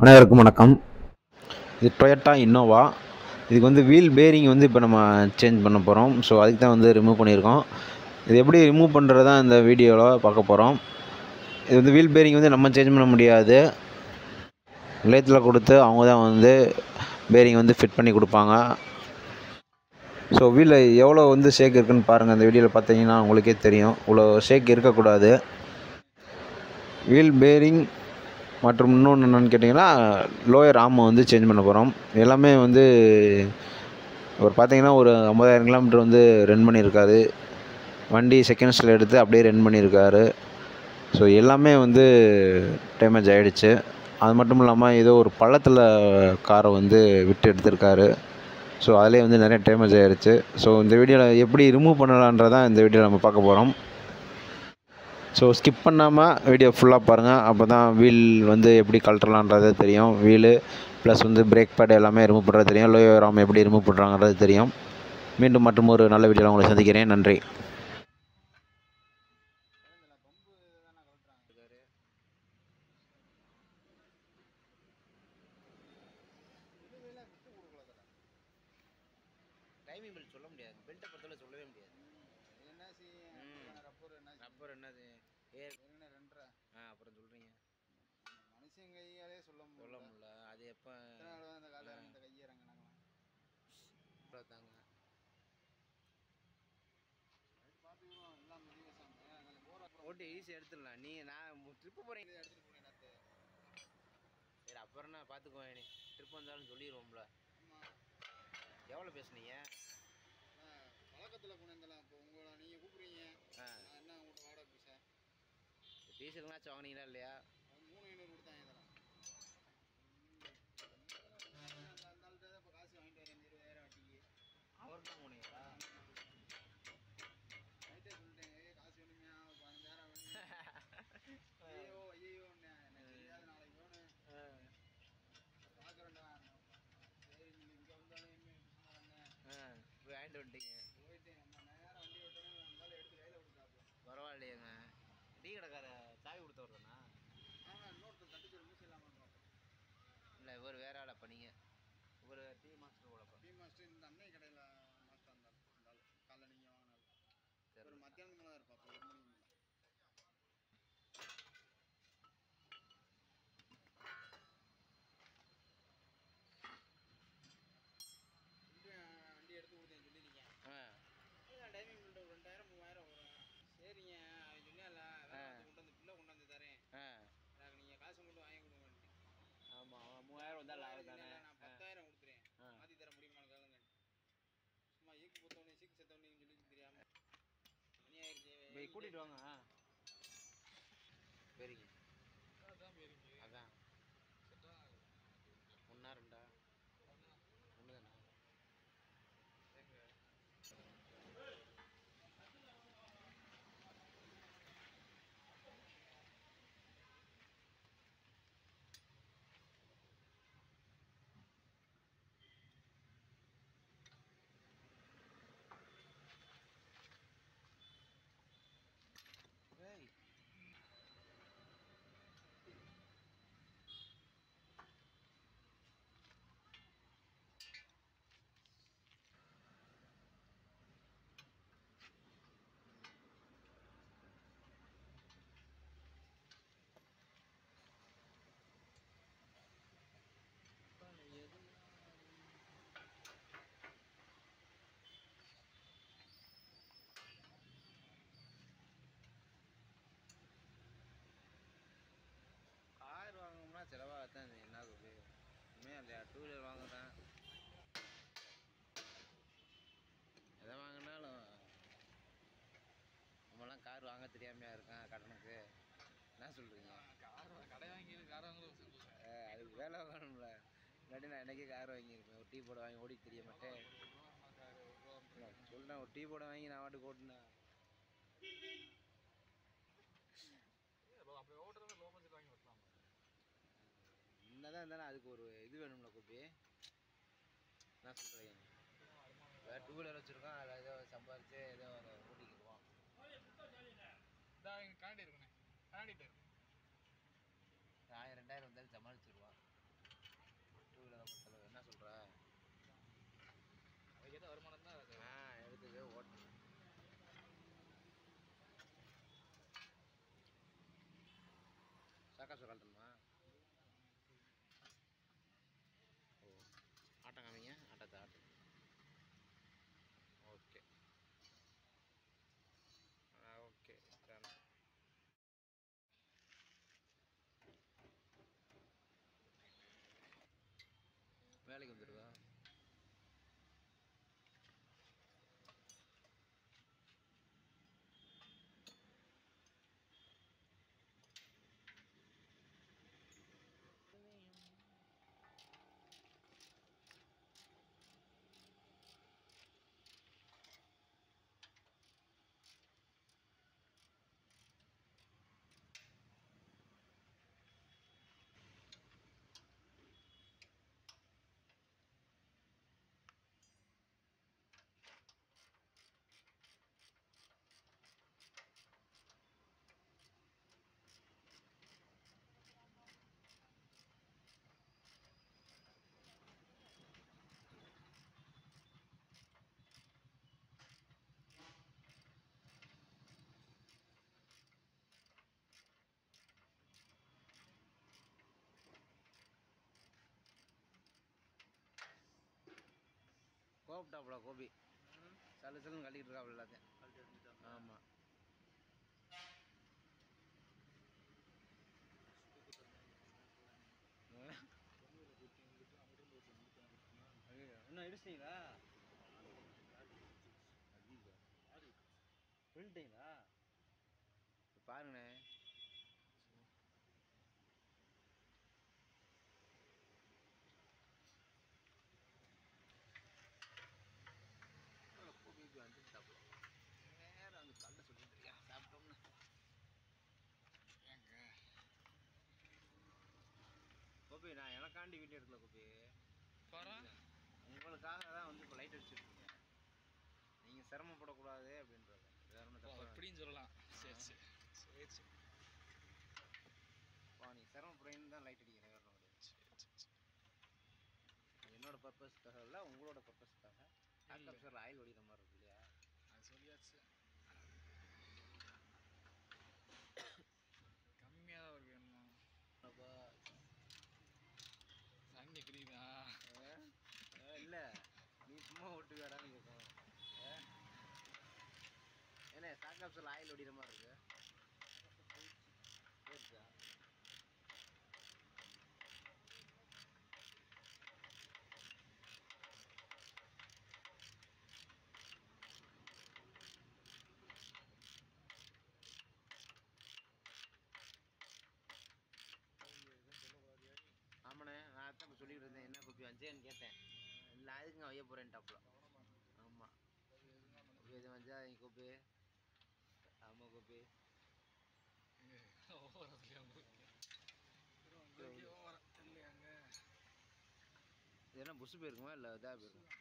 அனைவருக்கும் வணக்கம். இது டொயோட்டா இன்னோவா. இதுக்கு வந்து வீல் பேரிங் வந்து இப்போ நம்ம சேஞ்ச் பண்ண போகிறோம். ஸோ அதுக்கு தான் வந்து ரிமூவ் பண்ணியிருக்கோம். இது எப்படி ரிமூவ் பண்ணுறது தான் இந்த வீடியோவில் பார்க்க போகிறோம். இது வந்து வீல் பேரிங் வந்து நம்ம சேஞ்ச் பண்ண முடியாது. நிலையத்தில் கொடுத்து அவங்க தான் வந்து பேரிங் வந்து ஃபிட் பண்ணி கொடுப்பாங்க. ஸோ வீலில் எவ்வளோ வந்து ஷேக் இருக்குதுன்னு பாருங்கள். அந்த வீடியோவில் பார்த்தீங்கன்னா உங்களுக்கே தெரியும். இவ்வளோ ஷேக் இருக்கக்கூடாது. வீல் பேரிங் மற்றும் இன்னொன்று என்னென்னு கேட்டிங்கன்னா லோயர் ஆர்மை வந்து சேஞ்ச் பண்ண போகிறோம். எல்லாமே வந்து ஒரு பார்த்தீங்கன்னா ஒரு 50,000 கிலோமீட்டர் வந்து ரன் பண்ணியிருக்காரு. வண்டி செகண்ட்ஸில் எடுத்து அப்படியே ரன் பண்ணியிருக்காரு. ஸோ எல்லாமே வந்து டேமேஜ் ஆகிடுச்சு. அது மட்டும் இல்லாமல் ஏதோ ஒரு பள்ளத்தில் காரை வந்து விட்டு எடுத்திருக்காரு. ஸோ அதிலே வந்து நிறைய டேமேஜ் ஆகிடுச்சு. ஸோ இந்த வீடியோவில் எப்படி ரிமூவ் பண்ணலான்றதான் இந்த வீடியோவில் நம்ம பார்க்க போகிறோம். ஸோ ஸ்கிப் பண்ணாமல் வீடியோ ஃபுல்லாக பாருங்கள். அப்போ தான் வீல் வந்து எப்படி கழட்டலான்றது தெரியும். வீலு ப்ளஸ் வந்து பிரேக் பேட் எல்லாமே ரிமூவ் பண்ணுறது தெரியும். லோயர் ஆர்ம் எப்படி ரிமூவ் பண்ணுறாங்கன்றது தெரியும். மீண்டும் மற்றும் ஒரு நல்ல வீடியோவில் உங்களை சந்திக்கிறேன். நன்றி. டைமிங் பெல்ட் சொல்ல முடியாது. பெல்ட்டை பொறுத்தவரை சொல்லவே முடியாது. என்ன ரப்பர் என்னது ஏற்கனவே 2.5. அப்புறம் சொல்கிறீங்க மனுஷன் கையாலே சொல்ல முடியல. அது எப்போ அந்த காலை இந்த கையை இறங்கினாங்களா இப்போ தாங்க பார்த்துக்குவோம். எல்லாம் ஓட்டி ஈஸியாக எடுத்துடலாம். நான் ட்ரிப்பு போகிறீங்க எடுத்துகிட்டு போனேன் நேற்று. சரி அப்புறம் நான் பார்த்துக்குவேன். நீ ட்ரிப் வந்தாலும் சொல்லிடுவோம்ல. எவ்வளோ பேசுனீங்க? பழக்கத்தில் போனேன். இப்போ உங்களை நீங்கள் கூப்பிட்றீங்க. என்ன உங்கள்கிட்ட வாடகை பைசா டீசல்னாச்சும் வாங்கினீங்களா இல்லையா? 3,500 கொடுத்தாங்க. இதெல்லாம் அந்த ஆள்கிட்ட இப்போ காசு வாங்கிட்டு வரேன். 20,000 வட்டிக்கு. அவருக்கு தான் போனீங்களா? நைட்டே சொல்லிட்டேங்க. காசு வேணுமே 15,000 வேணும். ஐயோ என்ன தெரியாது. நாளைக்கு வேணும் பார்க்குறேன்டா. சரி நீங்கள் இங்கே வந்தாலும் என்ன போய் வாங்கிட்டு வந்துட்டீங்க. போயிட்டேன். நம்ம நேரம் வண்டி ஓட்டணும். இருந்தாலும் எடுத்து கையில் கொடுத்தாப்பு. பரவாயில்லையேங்க. டீ கடைக்கார சாவி கொடுத்து வரதுண்ணா? இன்னொருத்தர் தட்டுச்சு மூசி இல்லாமல் இல்லை. இவர் வேற ஆள். அப்போ நீங்கள் ஒரு டீ மாஸ்டர் போலப்பா. டீ மாஸ்டர் இந்த அன்னை கடையில் மாஸ்டர் இருந்தாலும் காலைல நீங்கள் வாங்கினாலும் சரி. ஒரு மத்தியானத்துக்கு மேலே தான் இருப்பாப்பா. 1 மணிக்கு மேலே. வண்டி எடுத்து கொடுத்தேன் சொல்லியிருக்கேன். டைமிங் பண்ணிட்டு 2,000 3,000 வரும். சரிங்க அவன் சொன்னால கொண்டு வந்து பிள்ளை கொண்டு வந்து தரேன். எனக்கு நீங்கள் காசு மட்டும் வாங்கி கொடுங்க. ஆமாம் 3,000 வந்தால் லாபம் தானே. நான் 10,000 கொடுத்துறேன். மாற்றி தர முடியுமான்னு கேளுங்க. சும்மா ஈக்கு பொத்தவனே சீக்கு செத்தவனே சொல்லி தெரியாமல் போய் கூட்டிகிட்டு வாங்க. சரிங்க அதான் 1 2 1 தானே. கார் வாங்கணும்னா செலவாகத்தான். என்ன உண்மையா இல்லையா? 2 வீலர் வாங்குறேன். எதை வாங்கினாலும் நம்மலாம் கார் வாங்க தெரியாமையா இருக்கேன். கடனுக்கு என்ன சொல்கிறீங்க? கடை வாங்கி கார் வாங்குறது அதுக்கு வேலை வாங்கணும்ல. இல்லாட்டி நான் எனக்கே கார் வாங்கியிருப்பேன். ஒரு டீ போட வாங்கி ஓடி தெரிய மாட்டேன். சொல்லிட்டேன். ஒரு டீ போட வாங்கி நான் வாட்டுக்கு ஓட்டினேன். என்னதான் இருந்தாலும் அதுக்கு ஒரு இது வேணும்ல கோப்பி. என்ன சொல்கிறீங்க? வேறு 2 வீலர் வச்சுருக்கோம். அதில் ஏதோ சம்பாரித்து ஏதோ அதை ஓட்டிக்கிடுவோம். கரண்டி இருக்குண்ணே. கரண்டிட்டு 1000 2000 வந்தாலும் சமாளிச்சிடுவான். கோப்டாப்புல கோபி சல்லு சல்லுன்னு கட்டிக்கிட்டு இருக்காப்புல எல்லாத்தையும். ஆமாம். இன்னும் இடிச்சிட்டீங்களா? விழுந்துட்டீங்களா? பாருங்கண்ணே. கோபி வந்துட்டாப்புல நேரம் வந்து கல்ல சொல்லிட்டு இருக்கியா சாப்பிட்டோம்னு. ஏங்க கோபி நான் எனக்காண்டி வீடியோ எடுக்கல கோபி, உங்களுக்காக தான் வந்து இப்போ லைட் அடிச்சுட்ருக்கேன். நீங்கள் சிரமப்படக்கூடாது அப்படின்றது வேற ஒன்றும் தப்பு எப்படின்னு சொல்லலாம். சரி சரி சரி சரி. நீங்கள் சிரமப்படுறீங்கன்னு தான் லைட் அடிக்கிறேன், வேற ஒன்றும் கிடையாது. சரி சரி சரி. என்னோட பர்பஸ்க்காக இல்லை, உங்களோட பர்பஸ்க்காக. சார் ஆயில் ஒடிக்கிற மாதிரி இருக்கு இல்லையா? அது சொல்லியாச்சு. கம்மியாக தான் இருக்கு வேணுமா? அப்போ தண்ணி பிரியுதா? இல்லை நீ சும்மா ஓட்டு வேடான்னு கேட்கும். ஏன்னா சாக்காப்ஸில் ஆயில் ஒடிக்கிற மாதிரி இருக்கு. போயிடுச்சா? ஆமாண்ணே, நான் தான் இப்போ சொல்லிட்டு இருந்தேன் என்ன கோப்பி வஞ்சேன்னு கேட்டேன். இல்லை அதுக்குங்க வைய போகிறேன்ட்டாப்புல. ஆமாம் எது வஞ்சா நீ கோப்பி. ஆமாம் கோப்பி. இது என்ன புஷு போயிருக்குமா இல்லை இதாக போயிருக்கும்?